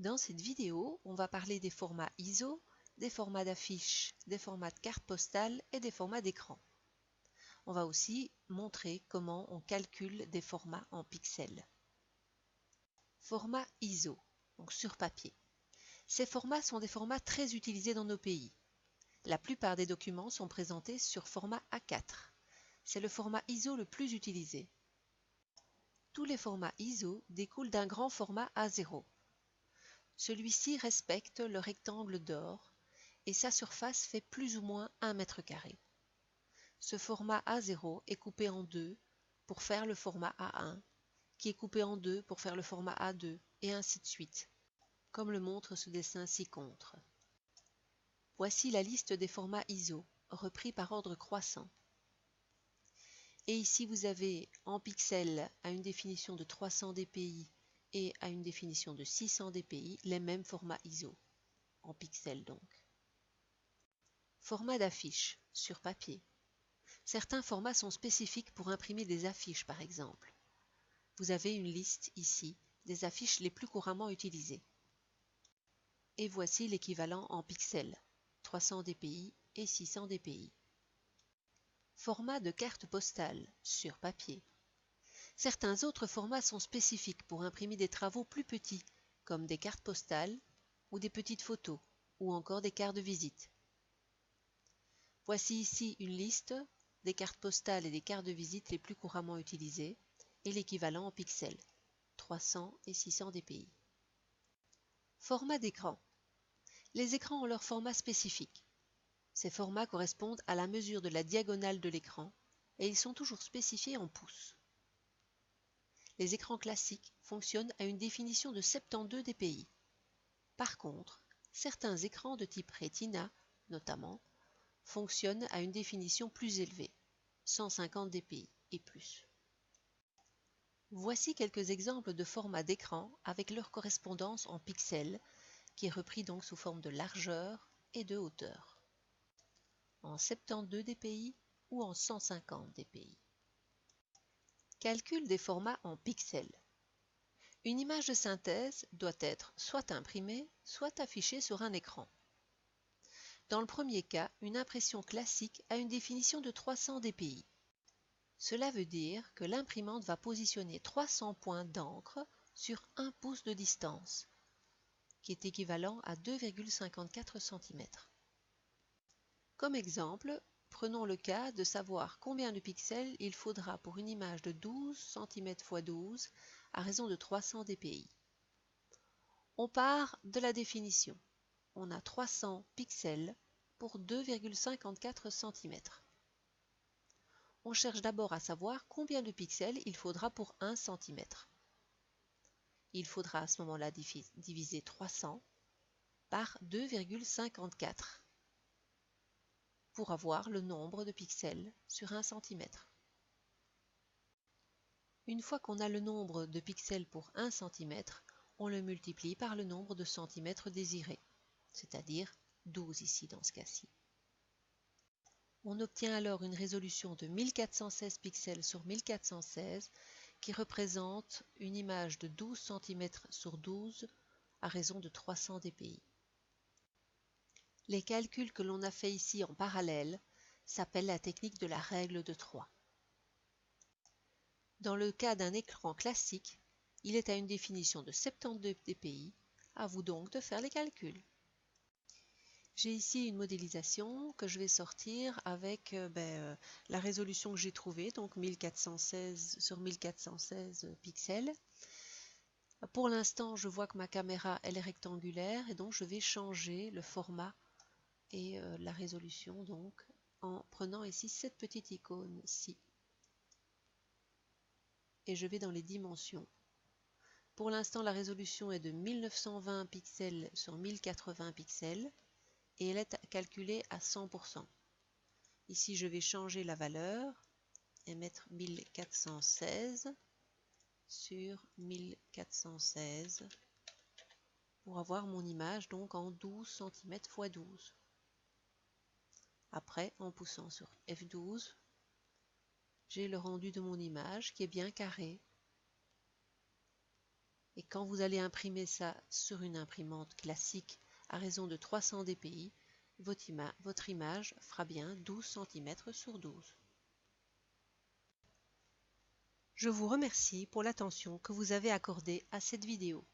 Dans cette vidéo, on va parler des formats ISO, des formats d'affiches, des formats de carte postale et des formats d'écran. On va aussi montrer comment on calcule des formats en pixels. Format ISO, donc sur papier. Ces formats sont des formats très utilisés dans nos pays. La plupart des documents sont présentés sur format A4. C'est le format ISO le plus utilisé. Tous les formats ISO découlent d'un grand format A0. Celui-ci respecte le rectangle d'or et sa surface fait plus ou moins 1 mètre carré. Ce format A0 est coupé en deux pour faire le format A1, qui est coupé en deux pour faire le format A2, et ainsi de suite, comme le montre ce dessin ci-contre. Voici la liste des formats ISO, repris par ordre croissant. Et ici vous avez en pixels à une définition de 300 dpi et à une définition de 600 dpi les mêmes formats ISO, en pixels donc. Format d'affiche, sur papier. Certains formats sont spécifiques pour imprimer des affiches par exemple. Vous avez une liste ici des affiches les plus couramment utilisées. Et voici l'équivalent en pixels, 300 dpi et 600 dpi. Format de carte postale, sur papier. Certains autres formats sont spécifiques pour imprimer des travaux plus petits, comme des cartes postales ou des petites photos, ou encore des cartes de visite. Voici ici une liste des cartes postales et des cartes de visite les plus couramment utilisées, et l'équivalent en pixels, 300 et 600 dpi. Format d'écran. Les écrans ont leur format spécifique. Ces formats correspondent à la mesure de la diagonale de l'écran et ils sont toujours spécifiés en pouces. Les écrans classiques fonctionnent à une définition de 72 dpi. Par contre, certains écrans de type Retina, notamment, fonctionnent à une définition plus élevée, 150 dpi et plus. Voici quelques exemples de formats d'écran avec leur correspondance en pixels, qui est repris donc sous forme de largeur et de hauteur, en 72 dpi ou en 150 dpi. Calcul des formats en pixels. Une image de synthèse doit être soit imprimée, soit affichée sur un écran. Dans le premier cas, une impression classique a une définition de 300 dpi. Cela veut dire que l'imprimante va positionner 300 points d'encre sur 1 pouce de distance, qui est équivalent à 2,54 cm. Comme exemple, prenons le cas de savoir combien de pixels il faudra pour une image de 12 cm x 12 à raison de 300 dpi. On part de la définition. On a 300 pixels pour 2,54 cm. On cherche d'abord à savoir combien de pixels il faudra pour 1 cm. Il faudra à ce moment-là diviser 300 par 2,54 pour avoir le nombre de pixels sur 1 cm. Une fois qu'on a le nombre de pixels pour 1 cm, on le multiplie par le nombre de centimètres désiré, c'est-à-dire 12 ici dans ce cas-ci. On obtient alors une résolution de 1416 pixels sur 1416 qui représente une image de 12 cm sur 12 à raison de 300 dpi. Les calculs que l'on a fait ici en parallèle s'appellent la technique de la règle de 3. Dans le cas d'un écran classique, il est à une définition de 72 dpi, à vous donc de faire les calculs. J'ai ici une modélisation que je vais sortir avec la résolution que j'ai trouvée, donc 1416 sur 1416 pixels. Pour l'instant, je vois que ma caméra elle est rectangulaire et donc je vais changer le format et la résolution donc en prenant ici cette petite icône-ci. Et je vais dans les dimensions. Pour l'instant, la résolution est de 1920 pixels sur 1080 pixels. Et elle est calculée à 100%. Ici, je vais changer la valeur et mettre 1416 sur 1416 pour avoir mon image donc en 12 cm x 12. Après, en poussant sur F12, j'ai le rendu de mon image qui est bien carré. Et quand vous allez imprimer ça sur une imprimante classique à raison de 300 dpi, votre image fera bien 12 cm sur 12. Je vous remercie pour l'attention que vous avez accordée à cette vidéo.